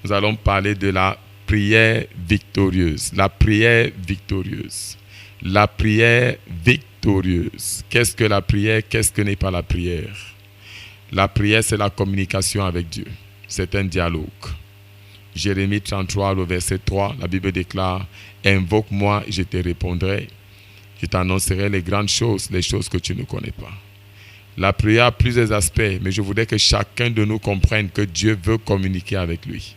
nous allons parler de la prière victorieuse. La prière victorieuse. La prière victorieuse. Qu'est-ce que la prière? Qu'est-ce que n'est pas la prière? La prière, c'est la communication avec Dieu. C'est un dialogue. Jérémie 33, le verset 3, la Bible déclare « Invoque-moi et je te répondrai. Je t'annoncerai les grandes choses, les choses que tu ne connais pas. » La prière a plusieurs aspects, mais je voudrais que chacun de nous comprenne que Dieu veut communiquer avec lui.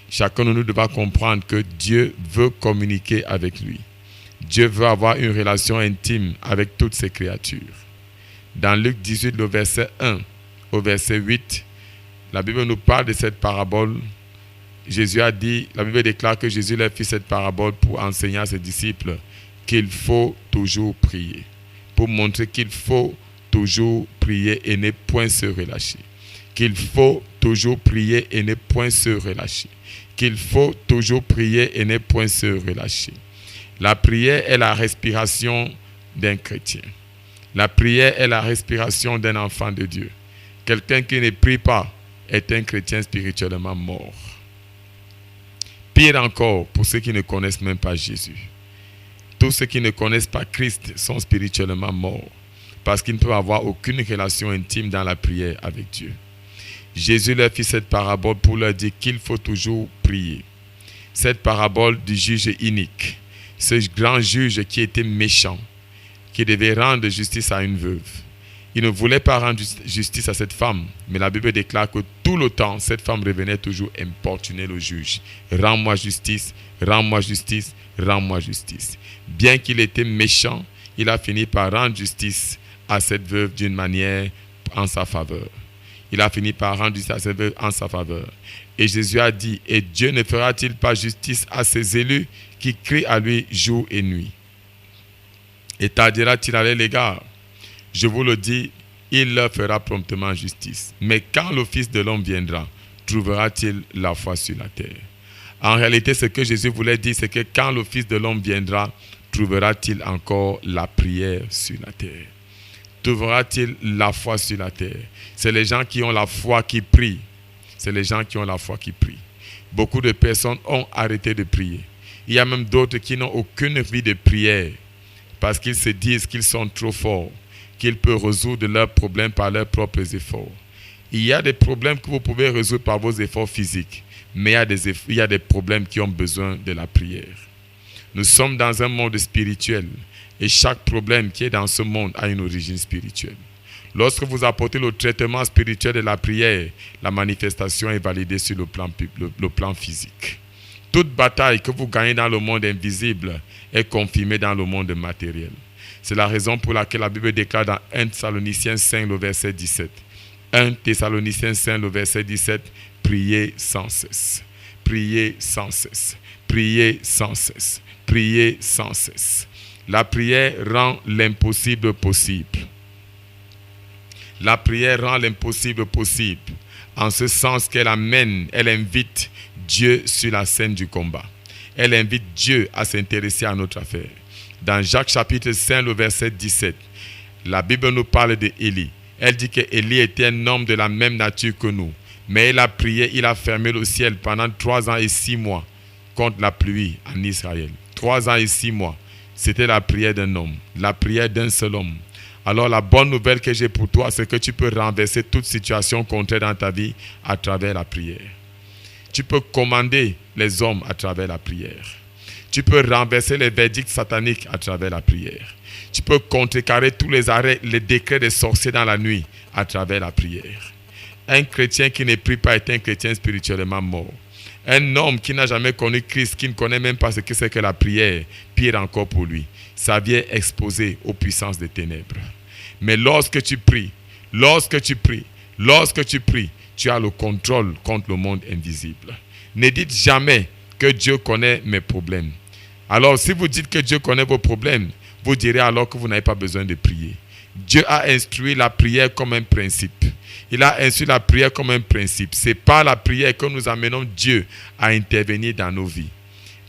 Chacun de nous doit comprendre que Dieu veut communiquer avec lui. Dieu veut avoir une relation intime avec toutes ses créatures. Dans Luc 18, le verset 1 au verset 8, la Bible nous parle de cette parabole. Jésus a dit, la Bible déclare que Jésus leur fit cette parabole pour enseigner à ses disciples qu'il faut toujours prier. Pour montrer qu'il faut toujours prier et ne point se relâcher. Qu'il faut toujours prier et ne point se relâcher. Qu'il faut toujours prier et ne point se relâcher. La prière est la respiration d'un chrétien. La prière est la respiration d'un enfant de Dieu. Quelqu'un qui ne prie pas est un chrétien spirituellement mort. Pire encore, pour ceux qui ne connaissent même pas Jésus. Tous ceux qui ne connaissent pas Christ sont spirituellement morts parce qu'ils ne peuvent avoir aucune relation intime dans la prière avec Dieu. Jésus leur fit cette parabole pour leur dire qu'il faut toujours prier. Cette parabole du juge inique, ce grand juge qui était méchant, qui devait rendre justice à une veuve. Il ne voulait pas rendre justice à cette femme, mais la Bible déclare que tout le temps, cette femme revenait toujours importuner le juge. Rends-moi justice, rends-moi justice, rends-moi justice. Bien qu'il était méchant, il a fini par rendre justice à cette veuve d'une manière en sa faveur. Il a fini par rendre justice à cette veuve en sa faveur. Et Jésus a dit, et Dieu ne fera-t-il pas justice à ses élus qui crient à lui jour et nuit? Et tardera-t-il à l'égard? Je vous le dis, il leur fera promptement justice. Mais quand le Fils de l'homme viendra, trouvera-t-il la foi sur la terre? En réalité, ce que Jésus voulait dire, c'est que quand le Fils de l'homme viendra, trouvera-t-il encore la prière sur la terre? Trouvera-t-il la foi sur la terre? C'est les gens qui ont la foi qui prient. C'est les gens qui ont la foi qui prient. Beaucoup de personnes ont arrêté de prier. Il y a même d'autres qui n'ont aucune vie de prière parce qu'ils se disent qu'ils sont trop forts, qu'ils peuvent résoudre leurs problèmes par leurs propres efforts. Il y a des problèmes que vous pouvez résoudre par vos efforts physiques, mais il y a des problèmes qui ont besoin de la prière. Nous sommes dans un monde spirituel et chaque problème qui est dans ce monde a une origine spirituelle. Lorsque vous apportez le traitement spirituel de la prière, la manifestation est validée sur le plan physique. Toute bataille que vous gagnez dans le monde invisible est confirmée dans le monde matériel. C'est la raison pour laquelle la Bible déclare dans 1 Thessaloniciens 5, le verset 17. 1 Thessaloniciens 5, le verset 17. Priez sans cesse. Priez sans cesse. Priez sans cesse. Priez sans cesse. La prière rend l'impossible possible. La prière rend l'impossible possible. En ce sens qu'elle invite Dieu sur la scène du combat. Elle invite Dieu à s'intéresser à notre affaire. Dans Jacques chapitre 5, le verset 17, la Bible nous parle d'Élie. Elle dit qu'Élie était un homme de la même nature que nous. Mais il a prié, il a fermé le ciel pendant 3 ans et 6 mois contre la pluie en Israël. 3 ans et 6 mois. C'était la prière d'un homme, la prière d'un seul homme. Alors la bonne nouvelle que j'ai pour toi, c'est que tu peux renverser toute situation contraire dans ta vie à travers la prière. Tu peux commander les hommes à travers la prière. Tu peux renverser les verdicts sataniques à travers la prière. Tu peux contrecarrer tous les arrêts, les décrets des sorciers dans la nuit à travers la prière. Un chrétien qui ne prie pas est un chrétien spirituellement mort. Un homme qui n'a jamais connu Christ, qui ne connaît même pas ce que c'est que la prière, pire encore pour lui. Sa vie est exposée aux puissances des ténèbres. Mais lorsque tu pries, tu as le contrôle contre le monde invisible. Ne dites jamais que Dieu connaît mes problèmes. Alors, si vous dites que Dieu connaît vos problèmes, vous direz alors que vous n'avez pas besoin de prier. Dieu a instruit la prière comme un principe. Il a instruit la prière comme un principe. C'est par la prière que nous amenons Dieu à intervenir dans nos vies.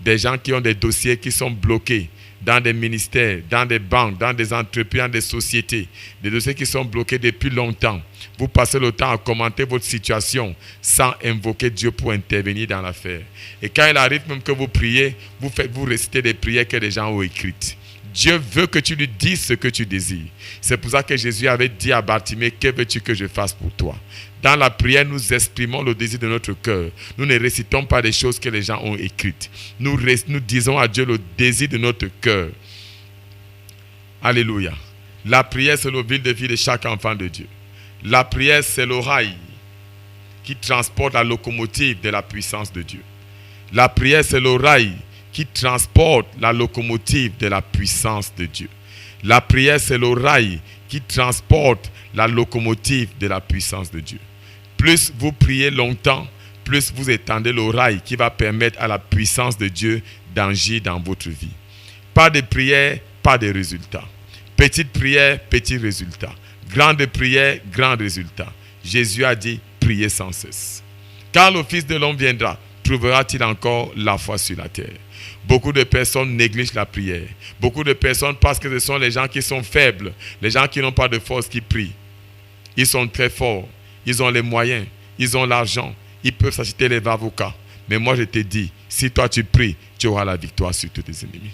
Des gens qui ont des dossiers qui sont bloqués dans des ministères, dans des banques, dans des entreprises, dans des sociétés, des dossiers qui sont bloqués depuis longtemps. Vous passez le temps à commenter votre situation sans invoquer Dieu pour intervenir dans l'affaire. Et quand il arrive même que vous priez, vous récitez des prières que les gens ont écrites. Dieu veut que tu lui dises ce que tu désires. C'est pour ça que Jésus avait dit à Bartimée, que veux-tu que je fasse pour toi? Dans la prière, nous exprimons le désir de notre cœur. Nous ne récitons pas des choses que les gens ont écrites. Nous disons à Dieu le désir de notre cœur. Alléluia. La prière, c'est le fil de vie de chaque enfant de Dieu. La prière, c'est le rail qui transporte la locomotive de la puissance de Dieu. La prière, c'est le rail qui transporte la locomotive de la puissance de Dieu. La prière, c'est le rail qui transporte la locomotive de la puissance de Dieu. Plus vous priez longtemps, plus vous étendez le rail qui va permettre à la puissance de Dieu d'agir dans votre vie. Pas de prière, pas de résultat. Petite prière, petit résultat. Grande prière, grand résultat. Jésus a dit, priez sans cesse. Quand le Fils de l'homme viendra, trouvera-t-il encore la foi sur la terre? Beaucoup de personnes négligent la prière. Beaucoup de personnes pensent que ce sont les gens qui sont faibles, les gens qui n'ont pas de force qui prient. Ils sont très forts, ils ont les moyens, ils ont l'argent, ils peuvent s'acheter les avocats. Mais moi je te dis, si toi tu pries, tu auras la victoire sur tous tes ennemis.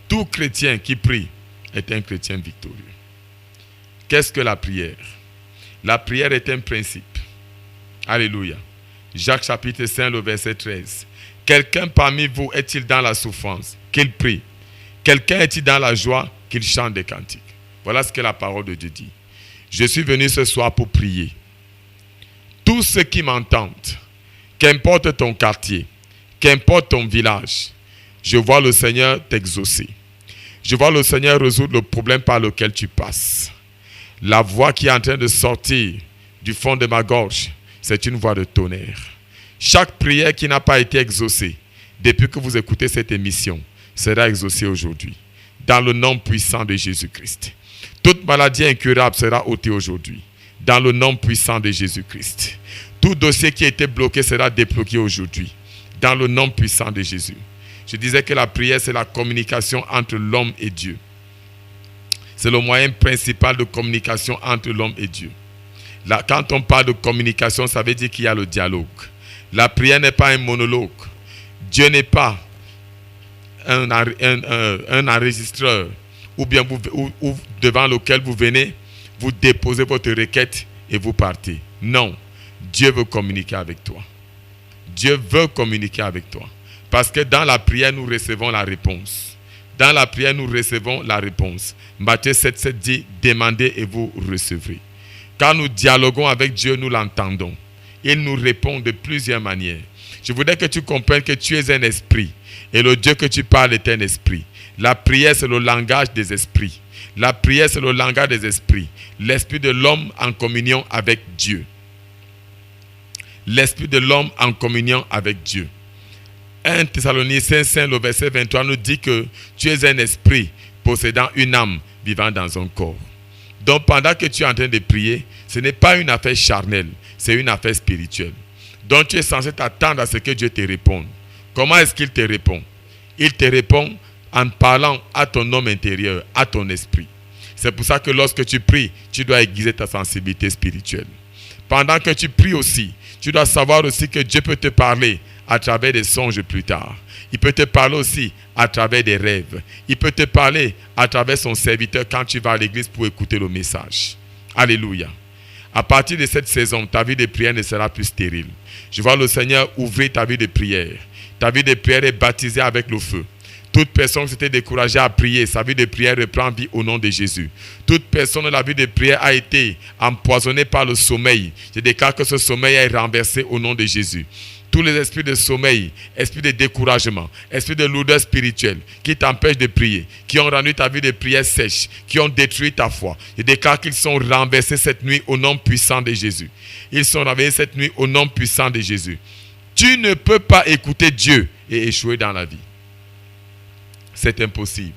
Tout chrétien qui prie est un chrétien victorieux. Qu'est-ce que la prière? La prière est un principe. Alléluia. Jacques chapitre 5, le verset 13. Quelqu'un parmi vous est-il dans la souffrance? Qu'il prie. Quelqu'un est-il dans la joie? Qu'il chante des cantiques. Voilà ce que la parole de Dieu dit. Je suis venu ce soir pour prier. Tous ceux qui m'entendent, qu'importe ton quartier, qu'importe ton village, je vois le Seigneur t'exaucer. Je vois le Seigneur résoudre le problème par lequel tu passes. La voix qui est en train de sortir du fond de ma gorge, c'est une voix de tonnerre. Chaque prière qui n'a pas été exaucée, depuis que vous écoutez cette émission, sera exaucée aujourd'hui. Dans le nom puissant de Jésus-Christ. Toute maladie incurable sera ôtée aujourd'hui. Dans le nom puissant de Jésus-Christ. Tout dossier qui a été bloqué sera débloqué aujourd'hui. Dans le nom puissant de Jésus. Je disais que la prière, c'est la communication entre l'homme et Dieu. C'est le moyen principal de communication entre l'homme et Dieu. Là, quand on parle de communication, ça veut dire qu'il y a le dialogue. La prière n'est pas un monologue. Dieu n'est pas un enregistreur ou bien devant lequel vous venez, vous déposez votre requête et vous partez. Non, Dieu veut communiquer avec toi. Dieu veut communiquer avec toi. Parce que dans la prière, nous recevons la réponse. Dans la prière, nous recevons la réponse. Matthieu 7,7 dit, demandez et vous recevrez. Quand nous dialoguons avec Dieu, nous l'entendons. Il nous répond de plusieurs manières. Je voudrais que tu comprennes que tu es un esprit. Et le Dieu que tu parles est un esprit. La prière, c'est le langage des esprits. La prière, c'est le langage des esprits. L'esprit de l'homme en communion avec Dieu. L'esprit de l'homme en communion avec Dieu. 1 Thessaloniciens 5, le verset 23 nous dit que tu es un esprit possédant une âme vivant dans un corps. Donc pendant que tu es en train de prier, ce n'est pas une affaire charnelle, c'est une affaire spirituelle. Donc tu es censé t'attendre à ce que Dieu te réponde. Comment est-ce qu'il te répond? Il te répond en parlant à ton homme intérieur, à ton esprit. C'est pour ça que lorsque tu pries, tu dois aiguiser ta sensibilité spirituelle. Pendant que tu pries aussi, tu dois savoir aussi que Dieu peut te parler à travers des songes plus tard. Il peut te parler aussi à travers des rêves. Il peut te parler à travers son serviteur quand tu vas à l'église pour écouter le message. Alléluia. À partir de cette saison, ta vie de prière ne sera plus stérile. Je vois le Seigneur ouvrir ta vie de prière. Ta vie de prière est baptisée avec le feu. Toute personne qui s'était découragée à prier, sa vie de prière reprend vie au nom de Jésus. Toute personne dont la vie de prière a été empoisonnée par le sommeil, je déclare que ce sommeil est renversé au nom de Jésus. Tous les esprits de sommeil, esprits de découragement, esprits de lourdeur spirituelle qui t'empêchent de prier, qui ont rendu ta vie de prière sèche, qui ont détruit ta foi. Je déclare qu'ils sont renversés cette nuit au nom puissant de Jésus. Ils sont renversés cette nuit au nom puissant de Jésus. Tu ne peux pas écouter Dieu et échouer dans la vie. C'est impossible.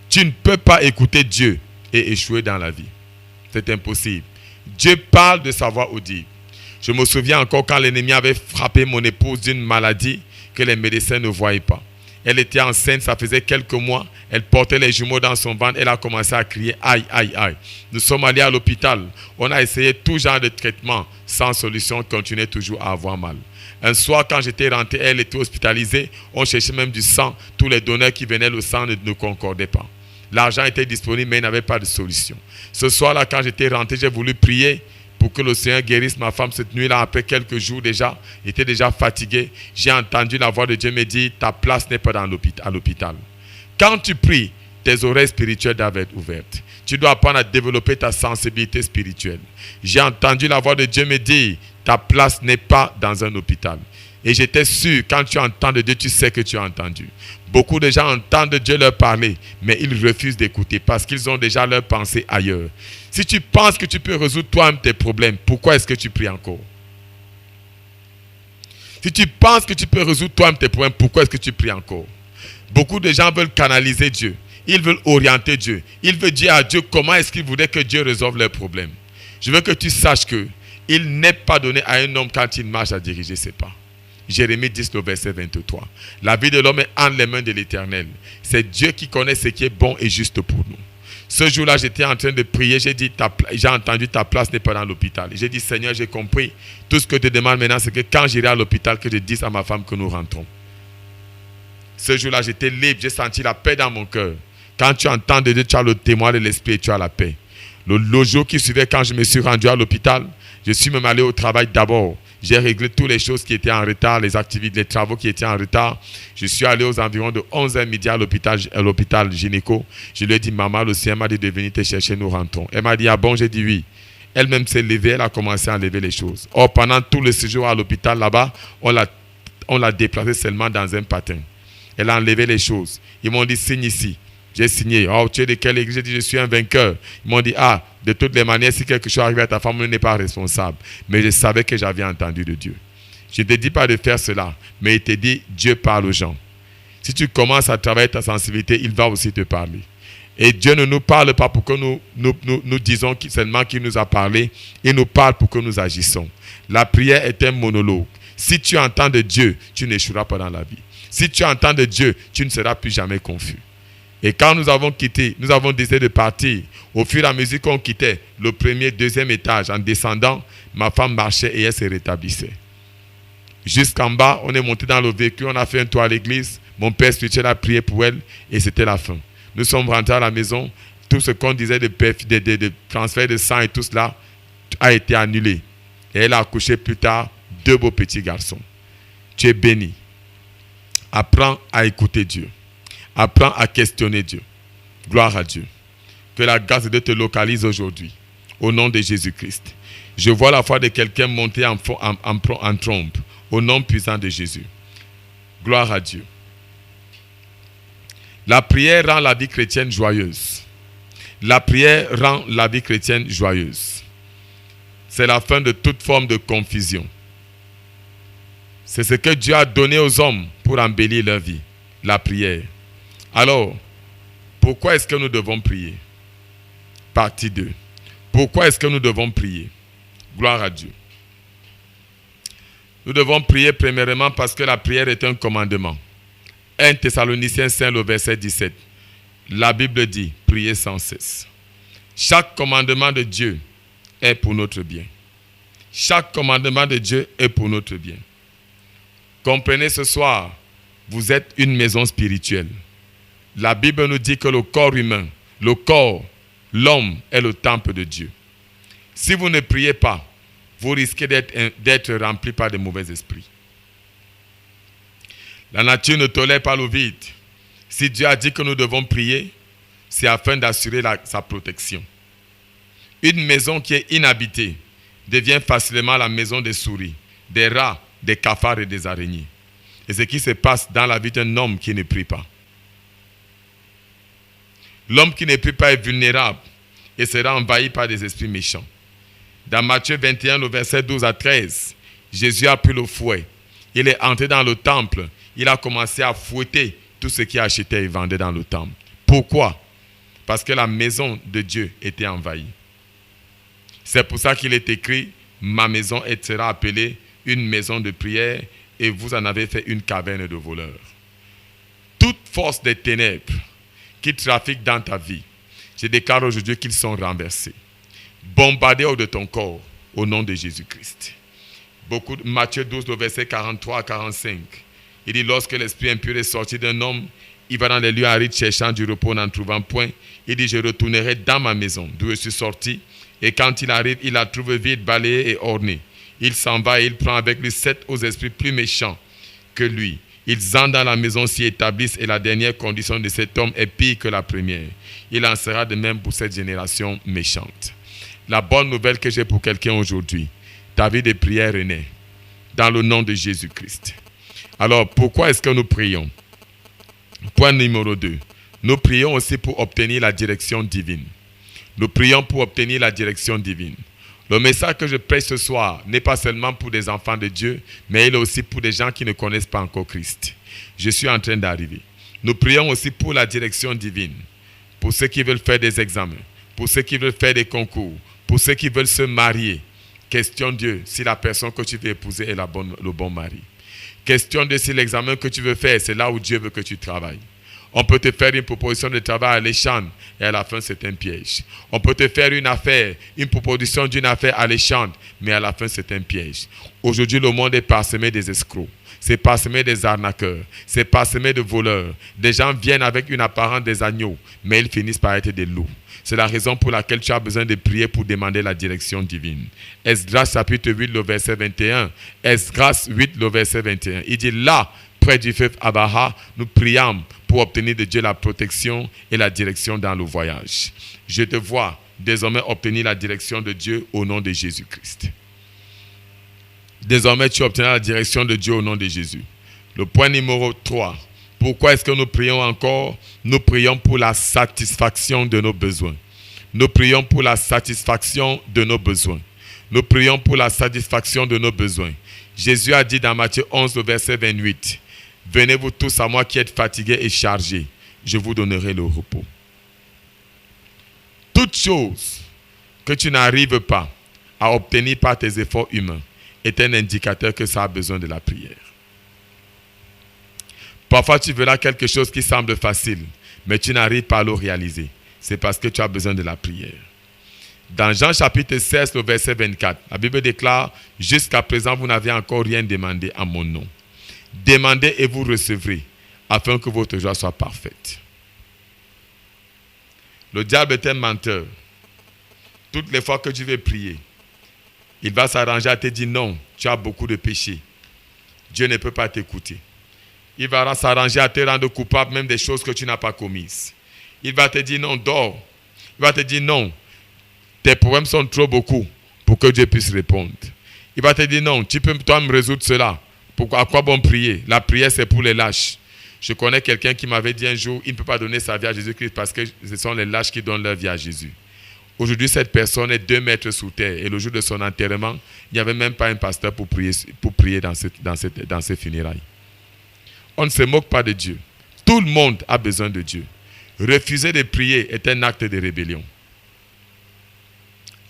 Tu ne peux pas écouter Dieu et échouer dans la vie. C'est impossible. Dieu parle de sa voix audible. Je me souviens encore quand l'ennemi avait frappé mon épouse d'une maladie que les médecins ne voyaient pas. Elle était enceinte, ça faisait quelques mois. Elle portait les jumeaux dans son ventre. Elle a commencé à crier aïe, aïe, aïe. Nous sommes allés à l'hôpital. On a essayé tout genre de traitement sans solution. On continuait toujours à avoir mal. Un soir, quand j'étais rentré, elle était hospitalisée. On cherchait même du sang. Tous les donneurs qui venaient, le sang ne concordait pas. L'argent était disponible, mais il n'y avait pas de solution. Ce soir-là, quand j'étais rentré, j'ai voulu prier pour que le Seigneur guérisse ma femme. Cette nuit-là, après quelques jours déjà, j'étais déjà fatigué. J'ai entendu la voix de Dieu me dire, ta place n'est pas à l'hôpital. Quand tu pries, tes oreilles spirituelles doivent être ouvertes. Tu dois apprendre à développer ta sensibilité spirituelle. J'ai entendu la voix de Dieu me dire, ta place n'est pas dans un hôpital. Et j'étais sûr, quand tu entends de Dieu, tu sais que tu as entendu. Beaucoup de gens entendent Dieu leur parler, mais ils refusent d'écouter parce qu'ils ont déjà leur pensée ailleurs. Si tu penses que tu peux résoudre toi-même tes problèmes, pourquoi est-ce que tu pries encore? Si tu penses que tu peux résoudre toi-même tes problèmes, pourquoi est-ce que tu pries encore? Beaucoup de gens veulent canaliser Dieu. Ils veulent orienter Dieu. Ils veulent dire à Dieu comment est-ce qu'ils voudraient que Dieu résolve leurs problèmes. Je veux que tu saches que il n'est pas donné à un homme quand il marche à diriger ses pas. Jérémie 10, le verset 23. La vie de l'homme est entre les mains de l'Éternel. C'est Dieu qui connaît ce qui est bon et juste pour nous. Ce jour-là, j'étais en train de prier. J'ai entendu ta place n'est pas dans l'hôpital. J'ai dit, Seigneur, j'ai compris. Tout ce que je te demande maintenant, c'est que quand j'irai à l'hôpital, que je dise à ma femme que nous rentrons. Ce jour-là, j'étais libre. J'ai senti la paix dans mon cœur. Quand tu entends de Dieu, tu as le témoin de l'esprit et tu as la paix. Le jour qui suivait, quand je me suis rendu à l'hôpital, je suis même allé au travail d'abord. J'ai réglé toutes les choses qui étaient en retard, les activités, les travaux qui étaient en retard. Je suis allé aux environs de 11h midi à l'hôpital gynéco. Je lui ai dit, maman, le Seigneur m'a dit de venir te chercher, nous rentrons. Elle m'a dit, ah bon, j'ai dit oui. Elle-même s'est levée, elle a commencé à enlever les choses. Or, pendant tout le séjour à l'hôpital là-bas, on l'a déplacée seulement dans un patin. Elle a enlevé les choses. Ils m'ont dit, signe ici. J'ai signé. Oh, tu es de quelle église? J'ai dit, je suis un vainqueur. Ils m'ont dit, ah, de toutes les manières, si quelque chose arrive à ta femme, on n'est pas responsable. Mais je savais que j'avais entendu de Dieu. Je ne te dis pas de faire cela, mais il te dit, Dieu parle aux gens. Si tu commences à travailler ta sensibilité, il va aussi te parler. Et Dieu ne nous parle pas pour que nous disons seulement qu'il nous a parlé. Il nous parle pour que nous agissons. La prière est un monologue. Si tu entends de Dieu, tu n'échoueras pas dans la vie. Si tu entends de Dieu, tu ne seras plus jamais confus. Et quand nous avons quitté, nous avons décidé de partir. Au fur et à mesure qu'on quittait le premier, deuxième étage, en descendant, ma femme marchait et elle se rétablissait. Jusqu'en bas, on est monté dans le véhicule, on a fait un tour à l'église. Mon père spirituel a prié pour elle et c'était la fin. Nous sommes rentrés à la maison. Tout ce qu'on disait de transfert de sang et tout cela a été annulé. Et elle a accouché plus tard 2 beaux petits garçons. Tu es béni. Apprends à écouter Dieu. Apprends à questionner Dieu. Gloire à Dieu. Que la grâce de Dieu te localise aujourd'hui. Au nom de Jésus-Christ. Je vois la foi de quelqu'un monter en trompe. Au nom puissant de Jésus. Gloire à Dieu. La prière rend la vie chrétienne joyeuse. La prière rend la vie chrétienne joyeuse. C'est la fin de toute forme de confusion. C'est ce que Dieu a donné aux hommes pour embellir leur vie. La prière. Alors, pourquoi est-ce que nous devons prier? Partie 2. Pourquoi est-ce que nous devons prier? Gloire à Dieu. Nous devons prier premièrement parce que la prière est un commandement. 1 Thessaloniciens 5, le verset 17. La Bible dit, priez sans cesse. Chaque commandement de Dieu est pour notre bien. Chaque commandement de Dieu est pour notre bien. Comprenez ce soir, vous êtes une maison spirituelle. La Bible nous dit que le corps humain, l'homme est le temple de Dieu. Si vous ne priez pas, vous risquez d'être rempli par de mauvais esprits. La nature ne tolère pas le vide. Si Dieu a dit que nous devons prier, c'est afin d'assurer sa protection. Une maison qui est inhabitée devient facilement la maison des souris, des rats, des cafards et des araignées. Et ce qui se passe dans la vie d'un homme qui ne prie pas. L'homme qui ne prie pas est vulnérable et sera envahi par des esprits méchants. Dans Matthieu 21, le verset 12 à 13, Jésus a pris le fouet. Il est entré dans le temple. Il a commencé à fouetter tout ce qui achetait et vendait dans le temple. Pourquoi? Parce que la maison de Dieu était envahie. C'est pour ça qu'il est écrit, ma maison sera appelée une maison de prière et vous en avez fait une caverne de voleurs. toute force des ténèbres qui trafiquent dans ta vie, je déclare aujourd'hui qu'ils sont renversés. Bombardés hors de ton corps au nom de Jésus-Christ. Matthieu 12, le verset 43 à 45. Il dit, lorsque l'esprit impur est sorti d'un homme, il va dans les lieux arides cherchant du repos n'en trouvant point. Il dit, je retournerai dans ma maison d'où je suis sorti. Et quand il arrive, il la trouve vide, balayée et ornée. Il s'en va et il prend avec lui 7 aux esprits plus méchants que lui. Ils entrent dans la maison, s'y établissent et la dernière condition de cet homme est pire que la première. Il en sera de même pour cette génération méchante. La bonne nouvelle que j'ai pour quelqu'un aujourd'hui, ta vie de prière est née dans le nom de Jésus-Christ. Alors, pourquoi est-ce que nous prions? Point numéro 2. Nous prions aussi pour obtenir la direction divine. Nous prions pour obtenir la direction divine. Le message que je prêche ce soir n'est pas seulement pour des enfants de Dieu, mais il est aussi pour des gens qui ne connaissent pas encore Christ. Je suis en train d'arriver. Nous prions aussi pour la direction divine, pour ceux qui veulent faire des examens, pour ceux qui veulent faire des concours, pour ceux qui veulent se marier. Question Dieu si la personne que tu veux épouser est le bon mari. Question Dieu si l'examen que tu veux faire, c'est là où Dieu veut que tu travailles. On peut te faire une proposition de travail alléchante et à la fin c'est un piège. On peut te faire une proposition d'une affaire alléchante, mais à la fin c'est un piège. Aujourd'hui le monde est parsemé des escrocs, c'est parsemé des arnaqueurs, c'est parsemé de voleurs. Des gens viennent avec une apparence des agneaux, mais ils finissent par être des loups. C'est la raison pour laquelle tu as besoin de prier pour demander la direction divine. Esdras chapitre 8, le verset 21. Esdras 8, le verset 21. Il dit là, près du fleuve Abaha, nous prions pour obtenir de Dieu la protection et la direction dans le voyage. Je te vois désormais obtenir la direction de Dieu au nom de Jésus-Christ. Désormais, tu obtiendras la direction de Dieu au nom de Jésus. Le point numéro 3. Pourquoi est-ce que nous prions encore? Nous prions pour la satisfaction de nos besoins. Nous prions pour la satisfaction de nos besoins. Nous prions pour la satisfaction de nos besoins. Jésus a dit dans Matthieu 11, verset 28, « Venez vous tous à moi qui êtes fatigués et chargés, je vous donnerai le repos. » Toute chose que tu n'arrives pas à obtenir par tes efforts humains est un indicateur que ça a besoin de la prière. Parfois, tu verras quelque chose qui semble facile, mais tu n'arrives pas à le réaliser. C'est parce que tu as besoin de la prière. Dans Jean chapitre 16, le verset 24, la Bible déclare « Jusqu'à présent, vous n'avez encore rien demandé à mon nom. Demandez et vous recevrez, afin que votre joie soit parfaite. » Le diable est un menteur. Toutes les fois que tu veux prier, il va s'arranger à te dire « Non, tu as beaucoup de péchés. Dieu ne peut pas t'écouter. » Il va s'arranger à te rendre coupable même des choses que tu n'as pas commises. Il va te dire non, dors. Il va te dire non, tes problèmes sont trop beaucoup pour que Dieu puisse répondre. Il va te dire non, tu peux toi me résoudre cela. Pourquoi, à quoi bon prier? La prière c'est pour les lâches. Je connais quelqu'un qui m'avait dit un jour, il ne peut pas donner sa vie à Jésus-Christ parce que ce sont les lâches qui donnent leur vie à Jésus. Aujourd'hui, cette personne est 2 mètres sous terre et le jour de son enterrement, il n'y avait même pas un pasteur pour prier dans ces funérailles. On ne se moque pas de Dieu. Tout le monde a besoin de Dieu. Refuser de prier est un acte de rébellion.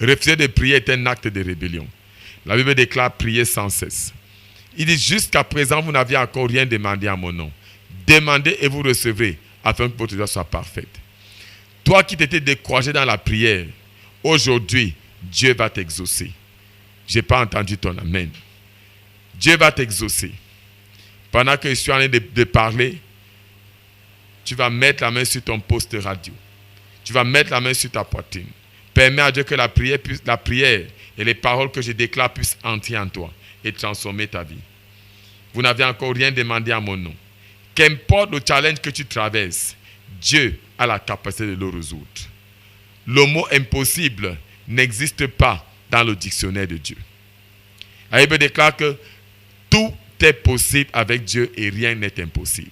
Refuser de prier est un acte de rébellion. La Bible déclare prier sans cesse. Il dit jusqu'à présent vous n'aviez encore rien demandé à mon nom. Demandez et vous recevrez afin que votre joie soit parfaite. Toi qui t'étais découragé dans la prière, aujourd'hui Dieu va t'exaucer. Je n'ai pas entendu ton amen. Dieu va t'exaucer. Pendant que je suis en train de parler, tu vas mettre la main sur ton poste radio. Tu vas mettre la main sur ta poitrine. Permets à Dieu que la prière et les paroles que je déclare puissent entrer en toi et transformer ta vie. Vous n'avez encore rien demandé à mon nom. Qu'importe le challenge que tu traverses, Dieu a la capacité de le résoudre. Le mot impossible n'existe pas dans le dictionnaire de Dieu. La Bible déclare que tout est possible avec Dieu et rien n'est impossible.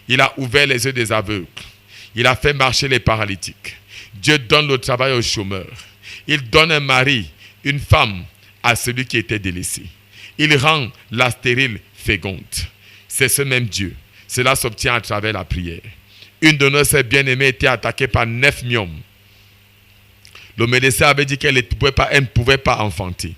Il a ouvert les yeux des aveugles. Il a fait marcher les paralytiques. Dieu donne le travail aux chômeurs. Il donne un mari, une femme à celui qui était délaissé. Il rend la stérile féconde. C'est ce même Dieu. Cela s'obtient à travers la prière. Une de nos sœurs bien-aimées était attaquée par 9 myomes. Le médecin avait dit qu'elle ne pouvait pas enfanter.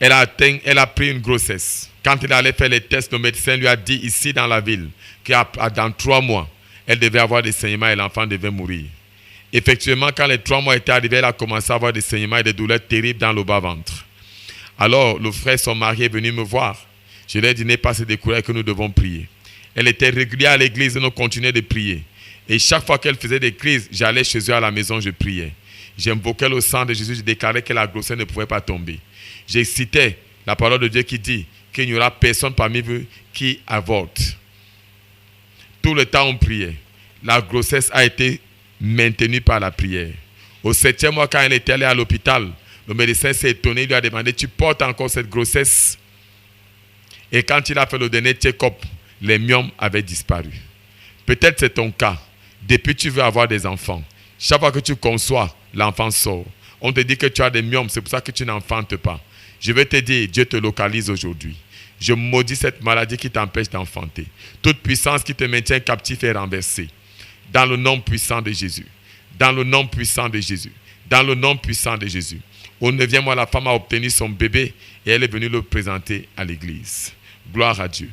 elle a pris une grossesse. Quand il allait faire les tests, le médecin lui a dit ici dans la ville que dans 3 mois, elle devait avoir des saignements et l'enfant devait mourir. Effectivement, quand les 3 mois étaient arrivés, elle a commencé à avoir des saignements et des douleurs terribles dans le bas-ventre. Alors, le frère, son mari, est venu me voir. Je lui ai dit, n'est pas se décourager que nous devons prier. Elle était régulière à l'église et nous continuons de prier. Et chaque fois qu'elle faisait des crises, j'allais chez eux à la maison, je priais. J'invoquais le sang de Jésus, je déclarais que la grossesse ne pouvait pas tomber. J'ai cité la parole de Dieu qui dit qu'il n'y aura personne parmi vous qui avorte. Tout le temps on priait. La grossesse a été maintenue par la prière. Au 7e mois, quand elle était allée à l'hôpital, le médecin s'est étonné, il lui a demandé, tu portes encore cette grossesse? Et quand il a fait le dernier check-up, les myomes avaient disparu. Peut-être c'est ton cas. Depuis tu veux avoir des enfants. Chaque fois que tu conçois, l'enfant sort. On te dit que tu as des myomes, c'est pour ça que tu n'enfantes pas. Je vais te dire, Dieu te localise aujourd'hui. Je maudis cette maladie qui t'empêche d'enfanter. Toute puissance qui te maintient captif est renversée. Dans le nom puissant de Jésus. Dans le nom puissant de Jésus. Dans le nom puissant de Jésus. Au 9e mois, la femme a obtenu son bébé et elle est venue le présenter à l'église. Gloire à Dieu.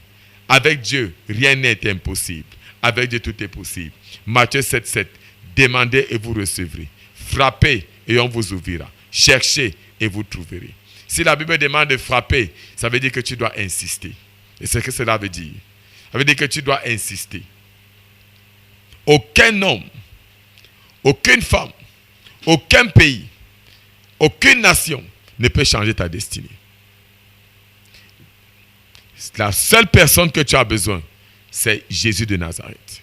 Avec Dieu, rien n'est impossible. Avec Dieu, tout est possible. Matthieu 7,7. Demandez et vous recevrez. Frappez et on vous ouvrira. Cherchez et vous trouverez. Si la Bible demande de frapper, ça veut dire que tu dois insister. Et c'est ce que cela veut dire. Ça veut dire que tu dois insister. Aucun homme, aucune femme, aucun pays, aucune nation ne peut changer ta destinée. La seule personne que tu as besoin, c'est Jésus de Nazareth.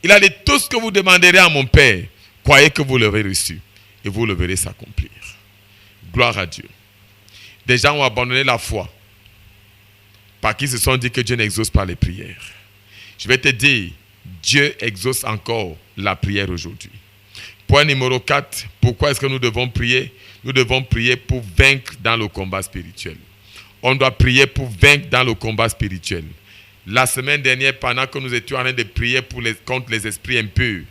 Il a dit, tout ce que vous demanderez à mon Père, croyez que vous l'aurez reçu et vous le verrez s'accomplir. Gloire à Dieu. Des gens ont abandonné la foi parce qu'ils se sont dit que Dieu n'exauce pas les prières. Je vais te dire, Dieu exauce encore la prière aujourd'hui. Point numéro 4, pourquoi est-ce que nous devons prier? Nous devons prier pour vaincre dans le combat spirituel. On doit prier pour vaincre dans le combat spirituel. La semaine dernière, pendant que nous étions en train de prier contre les esprits impurs,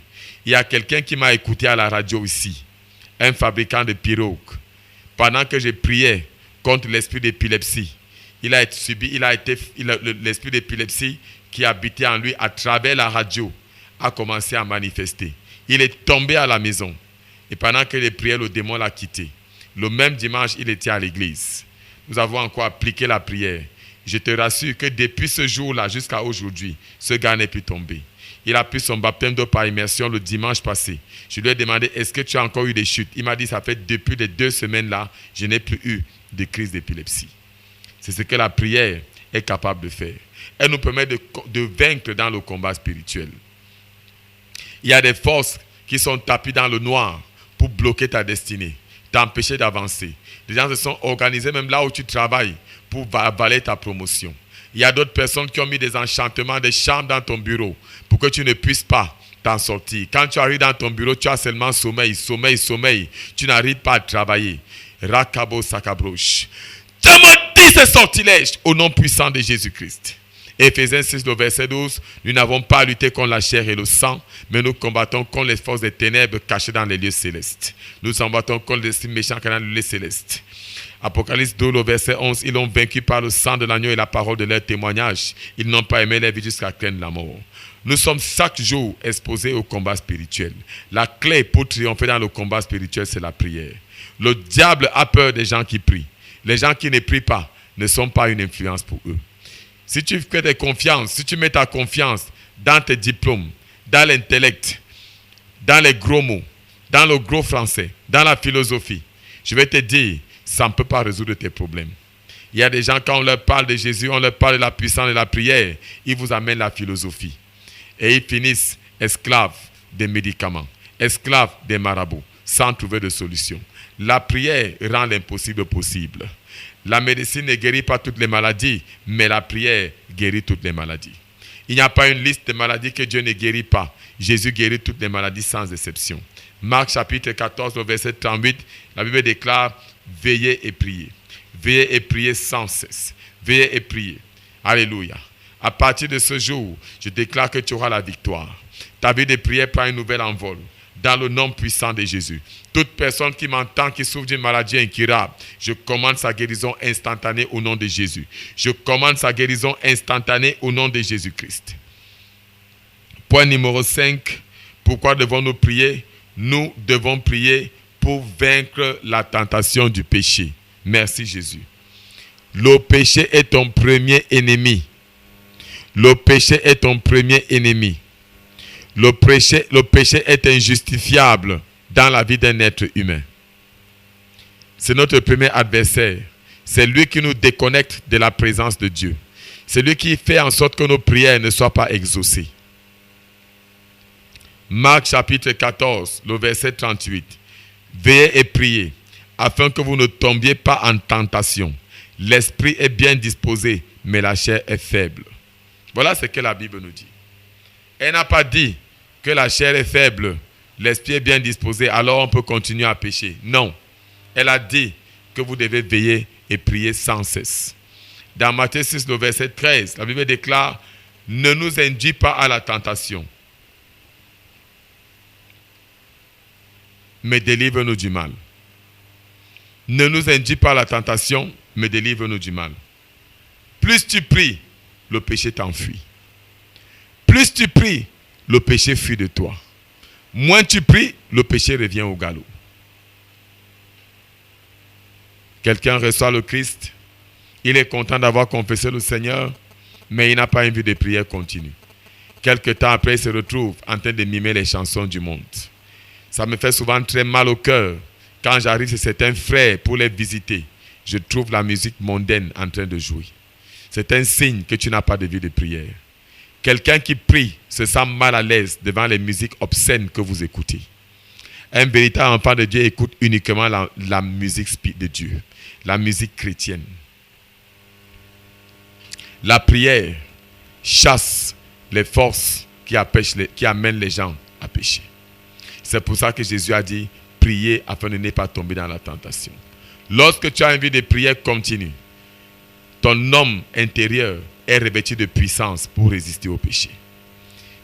il y a quelqu'un qui m'a écouté à la radio ici, un fabricant de pirogues. Pendant que je priais contre l'esprit d'épilepsie, l'esprit d'épilepsie qui habitait en lui à travers la radio a commencé à manifester. Il est tombé à la maison. Et pendant que je priais, le démon l'a quitté. Le même dimanche, il était à l'église. Nous avons encore appliqué la prière. Je te rassure que depuis ce jour-là jusqu'à aujourd'hui, ce gars n'est plus tombé. Il a pris son baptême d'eau par immersion le dimanche passé. Je lui ai demandé, est-ce que tu as encore eu des chutes? Il m'a dit, ça fait depuis les 2 semaines-là, je n'ai plus eu de crise d'épilepsie. C'est ce que la prière est capable de faire. Elle nous permet de vaincre dans le combat spirituel. Il y a des forces qui sont tapées dans le noir pour bloquer ta destinée, t'empêcher d'avancer. Les gens se sont organisés même là où tu travailles pour avaler ta promotion. Il y a d'autres personnes qui ont mis des enchantements, des charmes dans ton bureau pour que tu ne puisses pas t'en sortir. Quand tu arrives dans ton bureau, tu as seulement sommeil. Tu n'arrives pas à travailler. Rakabo sakabroche. Je maudis ces sortilèges au nom puissant de Jésus-Christ. Éphésiens 6, le verset 12, nous n'avons pas à lutter contre la chair et le sang, mais nous combattons contre les forces des ténèbres cachées dans les lieux célestes. Nous combattons contre les esprits méchants dans les lieux célestes. Apocalypse 2, le verset 11, ils l'ont vaincu par le sang de l'agneau et la parole de leur témoignage. Ils n'ont pas aimé la vie jusqu'à craindre la mort. Nous sommes chaque jour exposés au combat spirituel. La clé pour triompher dans le combat spirituel, c'est la prière. Le diable a peur des gens qui prient. Les gens qui ne prient pas ne sont pas une influence pour eux. Si tu fais des confiances, si tu mets ta confiance dans tes diplômes, dans l'intellect, dans les gros mots, dans le gros français, dans la philosophie, je vais te dire, ça ne peut pas résoudre tes problèmes. Il y a des gens, quand on leur parle de Jésus, on leur parle de la puissance de la prière, ils vous amènent la philosophie. Et ils finissent esclaves des médicaments, esclaves des marabouts, sans trouver de solution. La prière rend l'impossible possible. La médecine ne guérit pas toutes les maladies, mais la prière guérit toutes les maladies. Il n'y a pas une liste de maladies que Dieu ne guérit pas. Jésus guérit toutes les maladies sans exception. Marc chapitre 14, verset 38, la Bible déclare « Veillez et priez ». Veillez et priez sans cesse. Veillez et priez. Alléluia. À partir de ce jour, je déclare que tu auras la victoire. Ta vie de prière prend un nouvel envol. dans le nom puissant de Jésus. Toute personne qui m'entend, qui souffre d'une maladie incurable, je commande sa guérison instantanée au nom de Jésus. Je commande sa guérison instantanée au nom de Jésus-Christ. Point numéro 5. Pourquoi devons-nous prier? Nous devons prier pour vaincre la tentation du péché. Merci Jésus. Le péché est ton premier ennemi. Le péché est ton premier ennemi. Le péché est injustifiable dans la vie d'un être humain. C'est notre premier adversaire. C'est lui qui nous déconnecte de la présence de Dieu. C'est lui qui fait en sorte que nos prières ne soient pas exaucées. Marc chapitre 14, le verset 38. Veillez et priez, afin que vous ne tombiez pas en tentation. L'esprit est bien disposé, mais la chair est faible. Voilà ce que la Bible nous dit. Elle n'a pas dit que la chair est faible, l'esprit est bien disposé, alors on peut continuer à pécher. Non. Elle a dit que vous devez veiller et prier sans cesse. Dans Matthieu 6, le verset 13, la Bible déclare, ne nous induis pas à la tentation, mais délivre-nous du mal. Ne nous induis pas à la tentation, mais délivre-nous du mal. Plus tu pries, le péché t'enfuit. Plus tu pries, le péché fuit de toi. Moins tu pries, le péché revient au galop. Quelqu'un reçoit le Christ, il est content d'avoir confessé le Seigneur, mais il n'a pas une vie de prière continue. Quelque temps après, il se retrouve en train de mimer les chansons du monde. Ça me fait souvent très mal au cœur quand j'arrive chez certains frères pour les visiter. Je trouve la musique mondaine en train de jouer. C'est un signe que tu n'as pas de vie de prière. Quelqu'un qui prie se sent mal à l'aise devant les musiques obscènes que vous écoutez. Un véritable enfant de Dieu écoute uniquement la musique de Dieu, la musique chrétienne. La prière chasse les forces qui amènent les gens à pécher. C'est pour ça que Jésus a dit, priez afin de ne pas tomber dans la tentation. Lorsque tu as envie de prière continue, ton homme intérieur est revêtu de puissance pour résister au péché.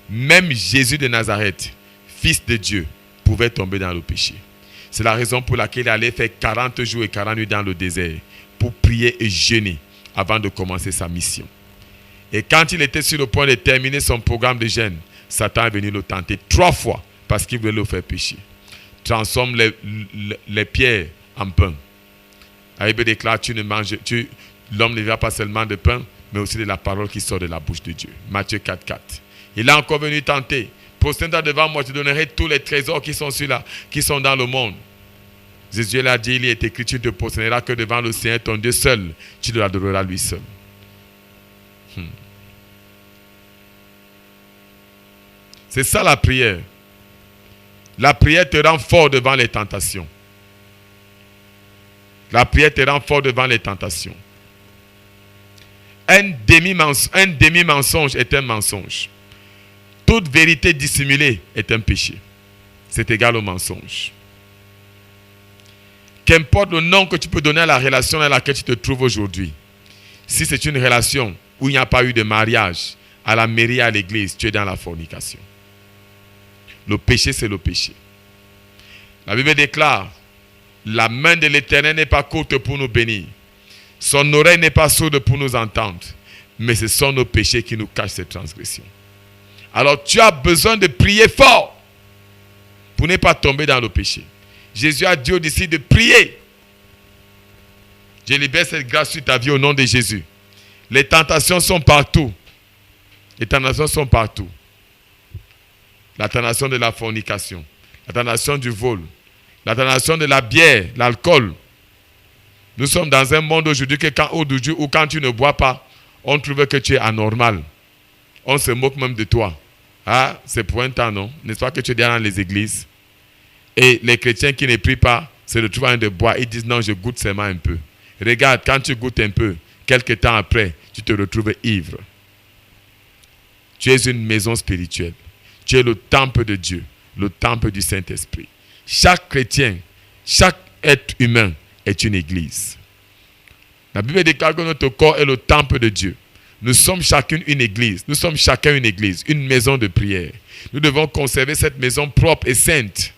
Même Jésus de Nazareth, fils de Dieu, pouvait tomber dans le péché. C'est la raison pour laquelle il allait faire 40 jours et 40 nuits dans le désert pour prier et jeûner avant de commencer sa mission. Et quand il était sur le point de terminer son programme de jeûne, Satan est venu le tenter 3 fois parce qu'il voulait le faire pécher. Transforme les pierres en pain. La Bible déclare, l'homme ne vivra pas seulement de pain, mais aussi de la parole qui sort de la bouche de Dieu. Matthieu 4, 4. Il a encore venu tenter. Prosterne-toi devant moi, je te donnerai tous les trésors qui sont sur là, qui sont dans le monde. Jésus l'a dit, il est écrit, tu ne te prosterneras que devant le Seigneur, ton Dieu seul. Tu l'adoreras lui seul. C'est ça la prière. La prière te rend fort devant les tentations. La prière te rend fort devant les tentations. Un demi-mensonge est un mensonge. Toute vérité dissimulée est un péché. C'est égal au mensonge. Qu'importe le nom que tu peux donner à la relation dans laquelle tu te trouves aujourd'hui, si c'est une relation où il n'y a pas eu de mariage, à la mairie, à l'église, tu es dans la fornication. Le péché, c'est le péché. La Bible déclare, la main de l'Éternel n'est pas courte pour nous bénir. Son oreille n'est pas sourde pour nous entendre. Mais ce sont nos péchés qui nous cachent ces transgressions. Alors tu as besoin de prier fort pour ne pas tomber dans le péché. Jésus a dit aux disciples de prier. Je libère cette grâce sur ta vie au nom de Jésus. Les tentations sont partout. Les tentations sont partout. La tentation de la fornication, la tentation du vol, la tentation de la bière, l'alcool. Nous sommes dans un monde aujourd'hui où quand tu ne bois pas, on trouve que tu es anormal. On se moque même de toi. Ah, c'est pour un temps, non? N'est-ce pas que tu es dans les églises? Et les chrétiens qui ne prient pas se retrouvent en train de boire. Ils disent non, je goûte seulement un peu. Regarde, quand tu goûtes un peu, quelques temps après, tu te retrouves ivre. Tu es une maison spirituelle. Tu es le temple de Dieu, le temple du Saint-Esprit. Chaque chrétien, chaque être humain est une église. La Bible déclare que notre corps est le temple de Dieu. Nous sommes chacune une église. Nous sommes chacun une église, une maison de prière. Nous devons conserver cette maison propre et sainte.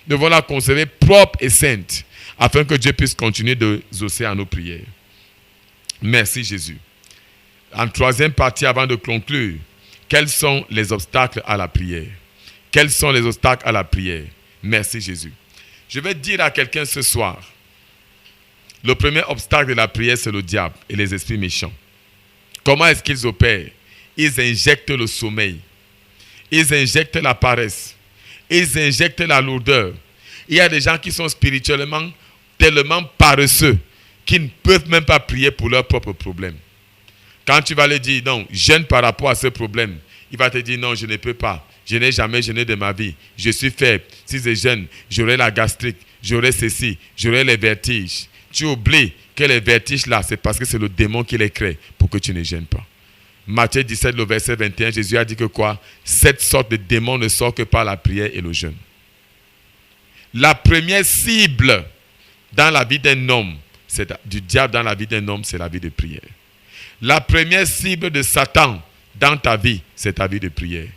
Nous devons la conserver propre et sainte afin que Dieu puisse continuer de exaucer à nos prières. Merci Jésus. En troisième partie, avant de conclure, quels sont les obstacles à la prière? Quels sont les obstacles à la prière? Merci Jésus. Je vais dire à quelqu'un ce soir, le premier obstacle de la prière, c'est le diable et les esprits méchants. Comment est-ce qu'ils opèrent? Ils injectent le sommeil. Ils injectent la paresse. Ils injectent la lourdeur. Il y a des gens qui sont spirituellement tellement paresseux qu'ils ne peuvent même pas prier pour leurs propres problèmes. Quand tu vas lui dire, non, jeûne par rapport à ce problème, il va te dire, non, je ne peux pas. Je n'ai jamais jeûné de ma vie. Je suis faible. Si je jeûne, j'aurai la gastrique, j'aurai ceci, j'aurai les vertiges. Tu oublies que les vertiges là, c'est parce que c'est le démon qui les crée pour que tu ne jeûnes pas. Matthieu 17, le verset 21, Jésus a dit que quoi? Cette sorte de démon ne sort que par la prière et le jeûne. La première cible dans la vie d'un homme, du diable dans la vie d'un homme, c'est la vie de prière. La première cible de Satan dans ta vie, c'est ta vie de prière.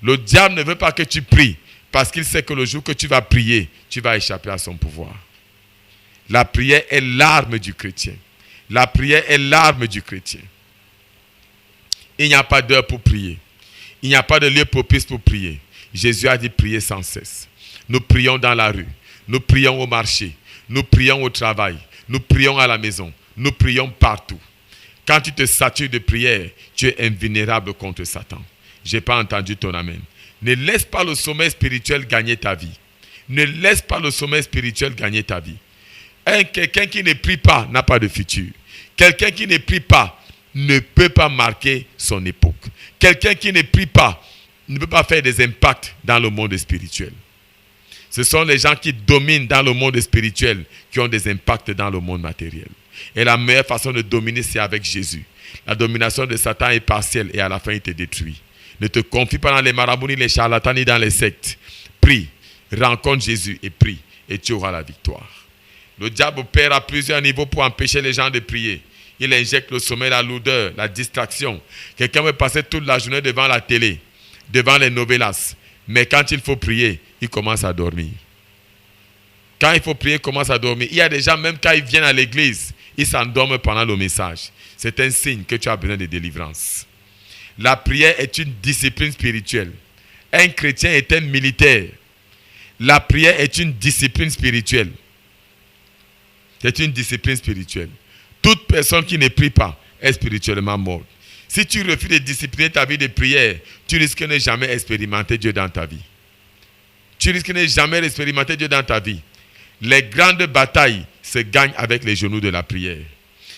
Le diable ne veut pas que tu pries parce qu'il sait que le jour que tu vas prier, tu vas échapper à son pouvoir. La prière est l'arme du chrétien. La prière est l'arme du chrétien. Il n'y a pas d'heure pour prier. Il n'y a pas de lieu propice pour prier. Jésus a dit prier sans cesse. Nous prions dans la rue. Nous prions au marché. Nous prions au travail. Nous prions à la maison. Nous prions partout. Quand tu te satures de prière, tu es invulnérable contre Satan. Je n'ai pas entendu ton amen. Ne laisse pas le sommeil spirituel gagner ta vie. Ne laisse pas le sommeil spirituel gagner ta vie. Quelqu'un qui ne prie pas n'a pas de futur. Quelqu'un qui ne prie pas ne peut pas marquer son époque. Quelqu'un qui ne prie pas ne peut pas faire des impacts dans le monde spirituel. Ce sont les gens qui dominent dans le monde spirituel qui ont des impacts dans le monde matériel. Et la meilleure façon de dominer, c'est avec Jésus. La domination de Satan est partielle et à la fin, il te détruit. Ne te confie pas dans les marabouts, ni les charlatans, ni dans les sectes. Prie, rencontre Jésus et prie, et tu auras la victoire. Le diable opère à plusieurs niveaux pour empêcher les gens de prier. Il injecte le sommeil, la lourdeur, la distraction. Quelqu'un peut passer toute la journée devant la télé, devant les novelas. Mais quand il faut prier, il commence à dormir. Quand il faut prier, il commence à dormir. Il y a des gens, même quand ils viennent à l'église, ils s'endorment pendant le message. C'est un signe que tu as besoin de délivrance. La prière est une discipline spirituelle. Un chrétien est un militaire. La prière est une discipline spirituelle. C'est une discipline spirituelle. Toute personne qui ne prie pas est spirituellement morte. Si tu refuses de discipliner ta vie de prière, tu risques de ne jamais expérimenter Dieu dans ta vie. Tu risques de ne jamais expérimenter Dieu dans ta vie. Les grandes batailles se gagnent avec les genoux de la prière.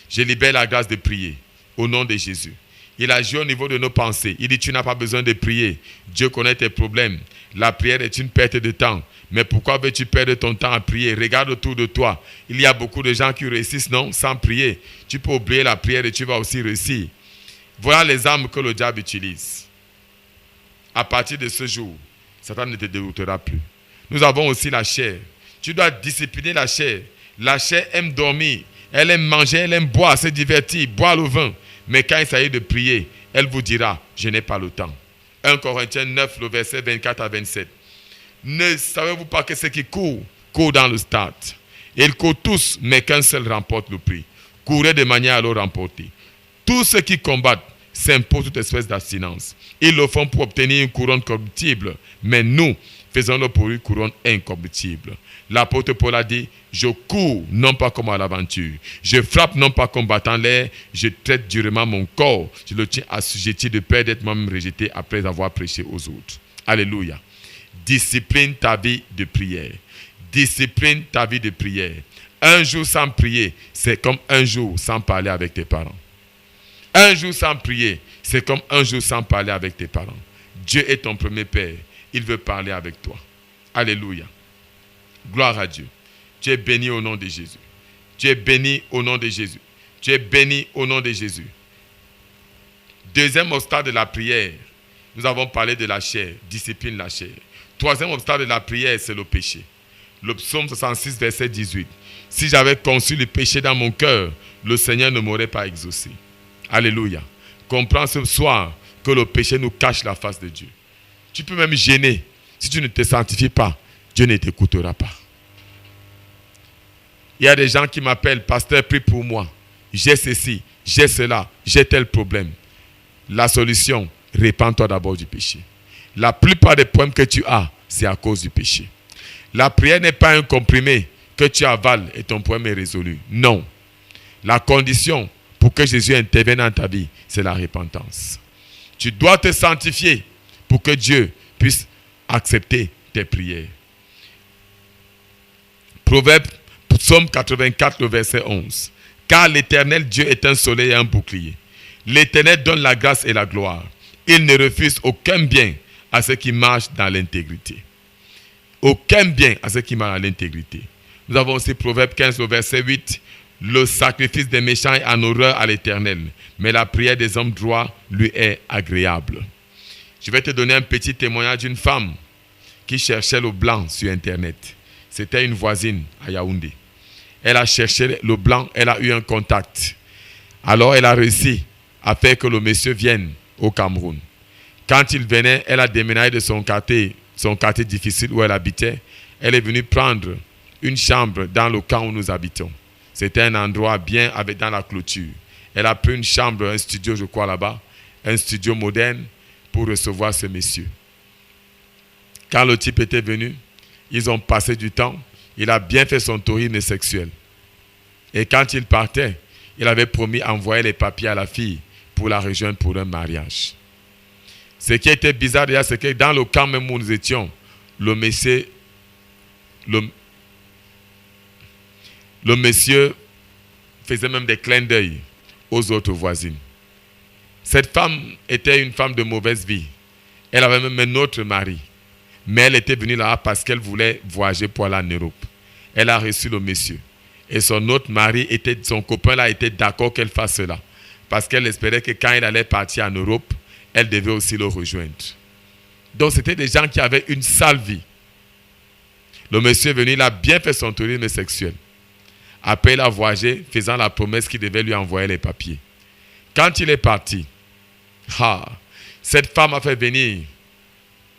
Je libère la grâce de prier au nom de Jésus. Il agit au niveau de nos pensées. Il dit, tu n'as pas besoin de prier. Dieu connaît tes problèmes. La prière est une perte de temps. Mais pourquoi veux-tu perdre ton temps à prier? Regarde autour de toi. Il y a beaucoup de gens qui réussissent, non, sans prier. Tu peux oublier la prière et tu vas aussi réussir. Voilà les armes que le diable utilise. À partir de ce jour, Satan ne te déroutera plus. Nous avons aussi la chair. Tu dois discipliner la chair. La chair aime dormir. Elle aime manger, elle aime boire, se divertir, boire le vin. Mais quand il s'agit de prier, elle vous dira, je n'ai pas le temps. 1 Corinthiens 9, le verset 24 à 27. Ne savez-vous pas que ceux qui courent dans le stade? Ils courent tous, mais qu'un seul remporte le prix. Courez de manière à le remporter. Tous ceux qui combattent s'imposent toute espèce d'abstinence. Ils le font pour obtenir une couronne corruptible, mais nous, faisons-le pour une couronne incorruptible. L'apôtre Paul a dit, je cours non pas comme à l'aventure, je frappe non pas combattant l'air, je traite durement mon corps, je le tiens assujetti de peur d'être moi-même rejeté après avoir prêché aux autres. Alléluia. Discipline ta vie de prière. Discipline ta vie de prière. Un jour sans prier, c'est comme un jour sans parler avec tes parents. Un jour sans prier, c'est comme un jour sans parler avec tes parents. Dieu est ton premier Père. Il veut parler avec toi. Alléluia. Gloire à Dieu. Tu es béni au nom de Jésus. Tu es béni au nom de Jésus. Tu es béni au nom de Jésus. Deuxième obstacle de la prière. Nous avons parlé de la chair. Discipline la chair. Troisième obstacle de la prière, c'est le péché. Le psaume 66, verset 18. Si j'avais conçu le péché dans mon cœur, le Seigneur ne m'aurait pas exaucé. Alléluia. comprends ce soir que le péché nous cache la face de Dieu. Tu peux même gêner. Si tu ne te sanctifies pas, Dieu ne t'écoutera pas. Il y a des gens qui m'appellent, pasteur, prie pour moi. J'ai ceci, j'ai cela, j'ai tel problème. La solution, répands-toi d'abord du péché. La plupart des problèmes que tu as, c'est à cause du péché. La prière n'est pas un comprimé que tu avales et ton problème est résolu. Non. La condition pour que Jésus intervienne dans ta vie, c'est la repentance. Tu dois te sanctifier pour que Dieu puisse accepter tes prières. Psaume 84, le verset 11. Car l'Éternel Dieu est un soleil et un bouclier. L'Éternel donne la grâce et la gloire. Il ne refuse aucun bien à ceux qui marchent dans l'intégrité. Aucun bien à ceux qui marchent dans l'intégrité. Nous avons aussi Proverbe 15, le verset 8. Le sacrifice des méchants est en horreur à l'Éternel, mais la prière des hommes droits lui est agréable. Je vais te donner un petit témoignage d'une femme qui cherchait le blanc sur Internet. C'était une voisine à Yaoundé. Elle a cherché le blanc, elle a eu un contact. Alors elle a réussi à faire que le monsieur vienne au Cameroun. Quand il venait, elle a déménagé de son quartier difficile où elle habitait. Elle est venue prendre une chambre dans le camp où nous habitons. C'était un endroit bien dans la clôture. Elle a pris une chambre, un studio, je crois, là-bas, un studio moderne pour recevoir ce monsieur. Quand le type était venu, ils ont passé du temps. Il a bien fait son tourisme sexuel. Et quand il partait, il avait promis d'envoyer les papiers à la fille pour la rejoindre pour un mariage. Ce qui était bizarre déjà, c'est que dans le camp même où nous étions, le monsieur faisait même des clins d'œil aux autres voisines. Cette femme était une femme de mauvaise vie. Elle avait même un autre mari. Mais elle était venue là parce qu'elle voulait voyager pour aller en Europe. Elle a reçu le monsieur. Et son autre mari, son copain là, était d'accord qu'elle fasse cela. Parce qu'elle espérait que quand il allait partir en Europe, elle devait aussi le rejoindre. Donc c'était des gens qui avaient une sale vie. Le monsieur est venu, il a bien fait son tourisme sexuel. Après, il a voyagé, faisant la promesse qu'il devait lui envoyer les papiers. Quand il est parti, cette femme a fait venir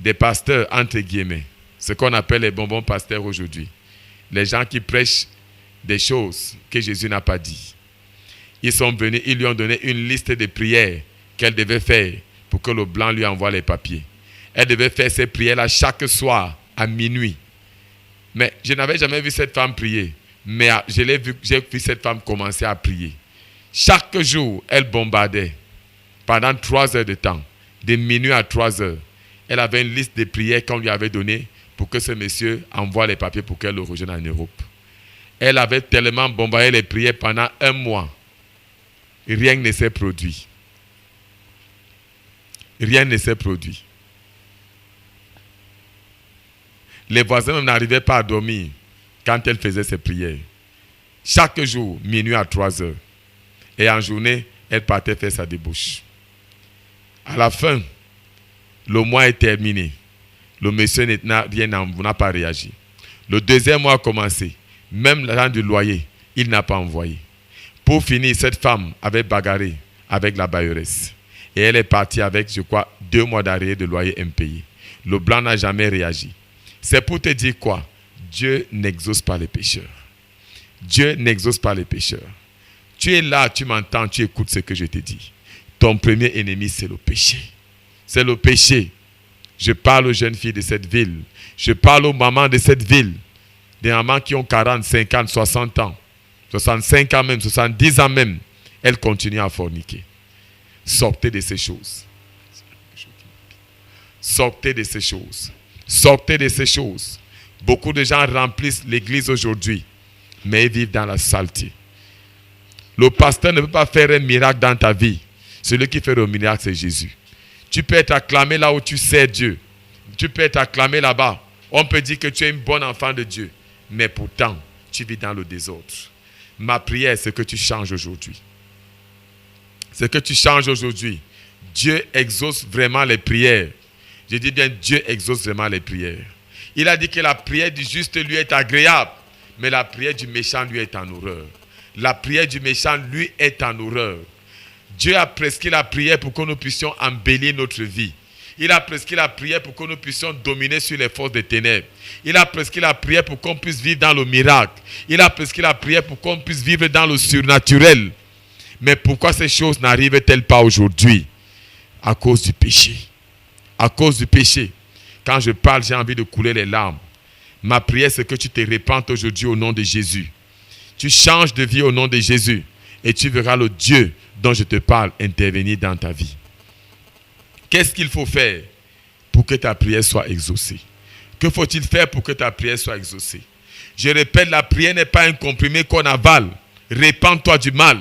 des pasteurs, entre guillemets, ce qu'on appelle les bonbons pasteurs aujourd'hui. Les gens qui prêchent des choses que Jésus n'a pas dit. Ils sont venus, ils lui ont donné une liste de prières qu'elle devait faire pour que le blanc lui envoie les papiers. Elle devait faire ces prières-là chaque soir à minuit. Mais je n'avais jamais vu cette femme prier. Mais j'ai vu cette femme commencer à prier. Chaque jour, elle bombardait pendant 3 heures de temps, de minuit à 3 heures. Elle avait une liste de prières qu'on lui avait donnée pour que ce monsieur envoie les papiers pour qu'elle le rejoigne en Europe. Elle avait tellement bombardé les prières pendant 1 mois. Rien ne s'est produit. Rien ne s'est produit. Les voisins même n'arrivaient pas à dormir quand elle faisait ses prières. Chaque jour, minuit à 3 heures. Et en journée, elle partait faire sa débauche. À la fin, le mois est terminé. Le monsieur n'a pas réagi. Le 2e mois a commencé. Même l'argent du loyer, il n'a pas envoyé. Pour finir, cette femme avait bagarré avec la bailleuresse. Et elle est partie avec, je crois, 2 mois d'arrêt de loyer impayé. Le blanc n'a jamais réagi. C'est pour te dire quoi? Dieu n'exauce pas les pécheurs. Dieu n'exauce pas les pécheurs. Tu es là, tu m'entends, tu écoutes ce que je te dis. Ton premier ennemi, c'est le péché. C'est le péché. Je parle aux jeunes filles de cette ville. Je parle aux mamans de cette ville. Des mamans qui ont 40, 50, 60 ans. 65 ans même, 70 ans même. Elles continuent à forniquer. Sortez de ces choses. Sortez de ces choses. Sortez de ces choses. Beaucoup de gens remplissent l'église aujourd'hui, mais ils vivent dans la saleté. Le pasteur ne peut pas faire un miracle dans ta vie. Celui qui fait le miracle, c'est Jésus. Tu peux être acclamé là où tu sais Dieu. Tu peux être acclamé là-bas. On peut dire que tu es une bonne enfant de Dieu. Mais pourtant, tu vis dans le désordre. Ma prière, c'est que tu changes aujourd'hui. C'est que tu changes aujourd'hui. Dieu exauce vraiment les prières. Je dis bien, Dieu exauce vraiment les prières. Il a dit que la prière du juste lui est agréable, mais la prière du méchant lui est en horreur. La prière du méchant lui est en horreur. Dieu a prescrit la prière pour que nous puissions embellir notre vie. Il a prescrit la prière pour que nous puissions dominer sur les forces des ténèbres. Il a prescrit la prière pour qu'on puisse vivre dans le miracle. Il a prescrit la prière pour qu'on puisse vivre dans le surnaturel. Mais pourquoi ces choses n'arrivent-elles pas aujourd'hui? À cause du péché. À cause du péché. Quand je parle, j'ai envie de couler les larmes. Ma prière, c'est que tu te répandes aujourd'hui au nom de Jésus. Tu changes de vie au nom de Jésus. Et tu verras le Dieu dont je te parle intervenir dans ta vie. Qu'est-ce qu'il faut faire pour que ta prière soit exaucée? Que faut-il faire pour que ta prière soit exaucée? Je répète, la prière n'est pas un comprimé qu'on avale. Répands-toi du mal.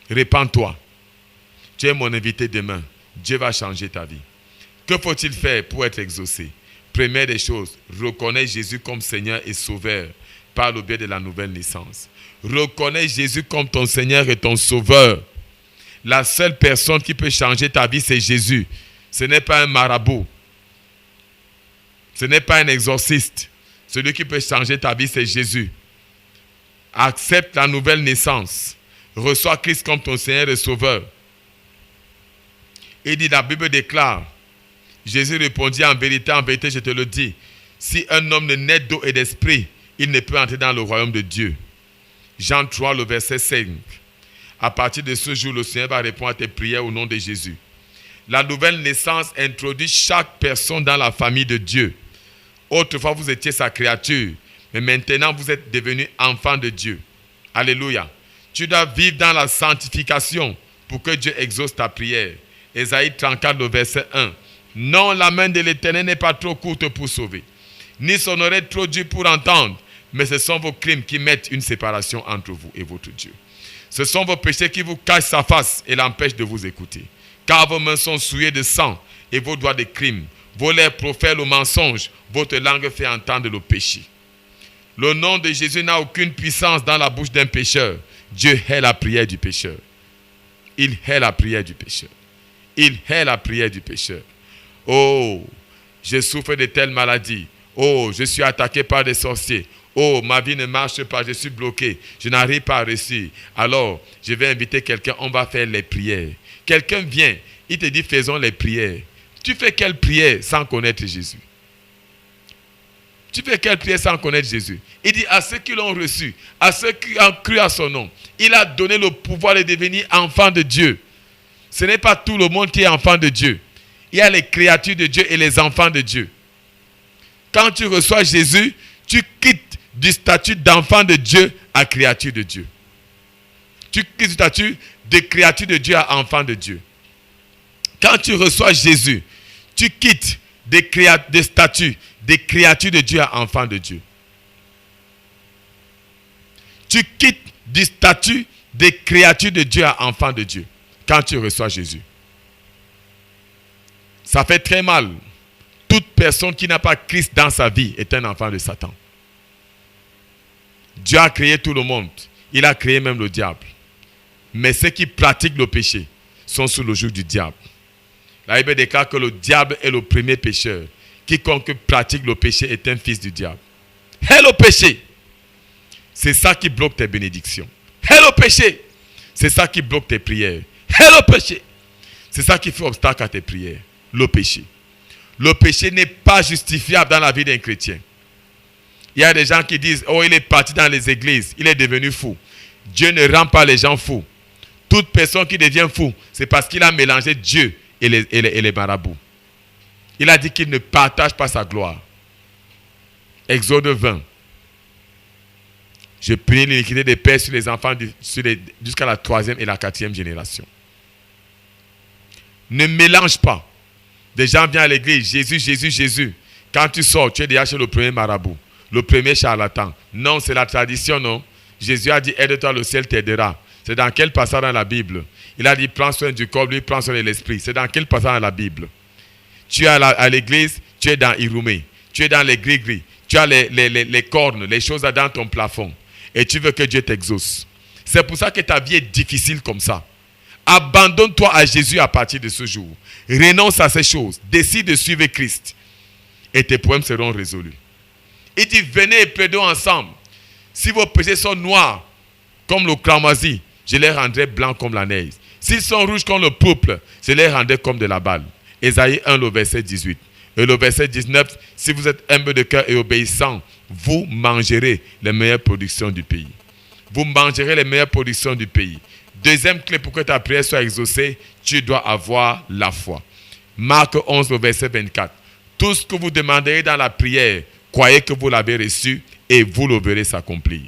Répands-toi. Tu es mon invité demain. Dieu va changer ta vie. Que faut-il faire pour être exaucé? Première des choses, reconnais Jésus comme Seigneur et Sauveur par le biais de la nouvelle naissance. Reconnais Jésus comme ton Seigneur et ton Sauveur. La seule personne qui peut changer ta vie, c'est Jésus. Ce n'est pas un marabout. Ce n'est pas un exorciste. Celui qui peut changer ta vie, c'est Jésus. Accepte la nouvelle naissance. Reçois Christ comme ton Seigneur et Sauveur. Il dit, la Bible déclare, Jésus répondit, en vérité, je te le dis, si un homme ne naît d'eau et d'esprit, il ne peut entrer dans le royaume de Dieu. Jean 3, le verset 5. À partir de ce jour, le Seigneur va répondre à tes prières au nom de Jésus. La nouvelle naissance introduit chaque personne dans la famille de Dieu. Autrefois, vous étiez sa créature, mais maintenant, vous êtes devenu enfant de Dieu. Alléluia. Tu dois vivre dans la sanctification pour que Dieu exauce ta prière. Ésaïe 34, le verset 1. Non, la main de l'Éternel n'est pas trop courte pour sauver, ni son oreille trop dure pour entendre, mais ce sont vos crimes qui mettent une séparation entre vous et votre Dieu. Ce sont vos péchés qui vous cachent sa face et l'empêchent de vous écouter. Car vos mains sont souillées de sang et vos doigts de crime. Vos lèvres profèrent le mensonge, votre langue fait entendre le péché. Le nom de Jésus n'a aucune puissance dans la bouche d'un pécheur. Dieu hait la prière du pécheur. Il hait la prière du pécheur. Il hait la prière du pécheur. Oh, je souffre de telle maladie. Oh, je suis attaqué par des sorciers. Oh, ma vie ne marche pas, je suis bloqué. Je n'arrive pas à réussir. Alors, je vais inviter quelqu'un, on va faire les prières. Quelqu'un vient, il te dit, faisons les prières. Tu fais quelle prière sans connaître Jésus? Tu fais quelle prière sans connaître Jésus? Il dit, à ceux qui l'ont reçu, à ceux qui ont cru à son nom, il a donné le pouvoir de devenir enfant de Dieu. Ce n'est pas tout le monde qui est enfant de Dieu. Il y a les créatures de Dieu et les enfants de Dieu. Quand tu reçois Jésus, tu quittes du statut d'enfant de Dieu à créature de Dieu. Tu quittes du statut de créature de Dieu à enfant de Dieu. Quand tu reçois Jésus, tu quittes des statuts de créature de Dieu à enfant de Dieu. Tu quittes du statut de créature de Dieu à enfant de Dieu. Quand tu reçois Jésus. Ça fait très mal. Toute personne qui n'a pas Christ dans sa vie est un enfant de Satan. Dieu a créé tout le monde. Il a créé même le diable. Mais ceux qui pratiquent le péché sont sous le joug du diable. La Bible déclare que le diable est le premier pécheur. Quiconque pratique le péché est un fils du diable. Hais le péché. C'est ça qui bloque tes bénédictions. Hais le péché. C'est ça qui bloque tes prières. Hais le péché. C'est ça qui fait obstacle à tes prières. Le péché. Le péché n'est pas justifiable dans la vie d'un chrétien. Il y a des gens qui disent, oh, il est parti dans les églises, il est devenu fou. Dieu ne rend pas les gens fous. Toute personne qui devient fou, c'est parce qu'il a mélangé Dieu et les marabouts. Il a dit qu'il ne partage pas sa gloire. Exode 20. Je punis l'iniquité des pères sur les enfants jusqu'à la 3e et la 4e génération. Ne mélange pas. Des gens viennent à l'église, Jésus, Jésus, Jésus. Quand tu sors, tu es déjà chez le premier marabout, le premier charlatan. Non, c'est la tradition, non. Jésus a dit, aide-toi, le ciel t'aidera. C'est dans quel passage dans la Bible? Il a dit, prends soin du corps, lui, prends soin de l'esprit. C'est dans quel passage dans la Bible? Tu es à l'église, tu es dans Iroumé. Tu es dans les gris-gris. Tu as les cornes, les choses dans ton plafond. Et tu veux que Dieu t'exauce. C'est pour ça que ta vie est difficile comme ça. Abandonne-toi à Jésus à partir de ce jour. Renonce à ces choses. Décide de suivre Christ. Et tes problèmes seront résolus. Il dit, venez et plaidons ensemble. Si vos péchés sont noirs comme le cramoisi, je les rendrai blancs comme la neige. S'ils sont rouges comme le pourpre, je les rendais comme de la balle. Ésaïe 1, le verset 18. Et le verset 19, si vous êtes humble de cœur et obéissant, vous mangerez les meilleures productions du pays. Vous mangerez les meilleures productions du pays. Deuxième clé pour que ta prière soit exaucée, tu dois avoir la foi. Marc 11, le verset 24. Tout ce que vous demanderez dans la prière, croyez que vous l'avez reçu et vous le verrez s'accomplir.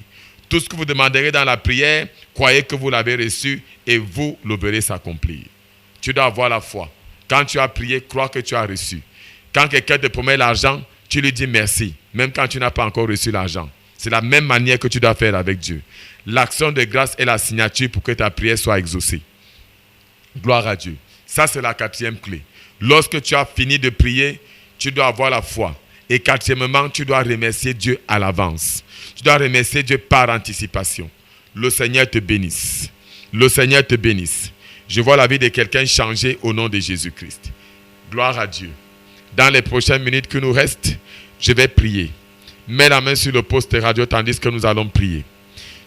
Tout ce que vous demanderez dans la prière, croyez que vous l'avez reçu et vous le verrez s'accomplir. Tu dois avoir la foi. Quand tu as prié, crois que tu as reçu. Quand quelqu'un te promet l'argent, tu lui dis merci, même quand tu n'as pas encore reçu l'argent. C'est la même manière que tu dois faire avec Dieu. L'action de grâce est la signature pour que ta prière soit exaucée. Gloire à Dieu. Ça, c'est la quatrième clé. Lorsque tu as fini de prier, tu dois avoir la foi. Et quatrièmement, tu dois remercier Dieu à l'avance. Tu dois remercier Dieu par anticipation. Le Seigneur te bénisse. Le Seigneur te bénisse. Je vois la vie de quelqu'un changer au nom de Jésus-Christ. Gloire à Dieu. Dans les prochaines minutes qui nous restent, je vais prier. Mets la main sur le poste radio tandis que nous allons prier.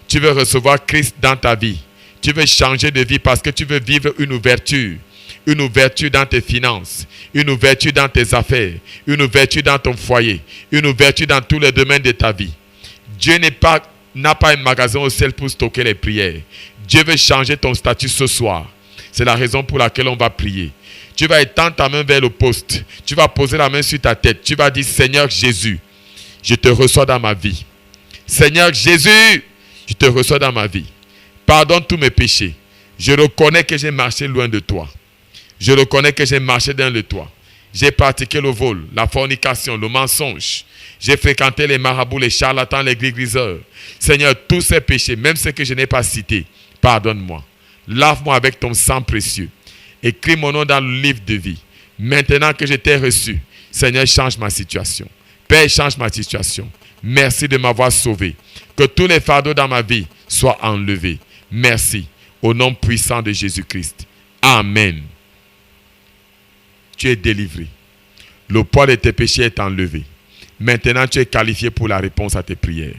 Tu veux recevoir Christ dans ta vie. Tu veux changer de vie parce que tu veux vivre une ouverture. Une ouverture dans tes finances, une ouverture dans tes affaires, une ouverture dans ton foyer, une ouverture dans tous les domaines de ta vie. Dieu n'a pas un magasin au ciel pour stocker les prières. Dieu veut changer ton statut ce soir. C'est la raison pour laquelle on va prier. Tu vas étendre ta main vers le poste. Tu vas poser la main sur ta tête. Tu vas dire, Seigneur Jésus, je te reçois dans ma vie. Seigneur Jésus, je te reçois dans ma vie. Pardonne tous mes péchés. Je reconnais que j'ai marché loin de toi. Je reconnais que j'ai marché dans le toit. J'ai pratiqué le vol, la fornication, le mensonge. J'ai fréquenté les marabouts, les charlatans, les griseurs. Seigneur, tous ces péchés, même ceux que je n'ai pas cités, pardonne-moi. Lave-moi avec ton sang précieux. Écris mon nom dans le livre de vie. Maintenant que je t'ai reçu, Seigneur, change ma situation. Père, change ma situation. Merci de m'avoir sauvé. Que tous les fardeaux dans ma vie soient enlevés. Merci. Au nom puissant de Jésus-Christ. Amen. Tu es délivré. Le poids de tes péchés est enlevé. Maintenant, tu es qualifié pour la réponse à tes prières.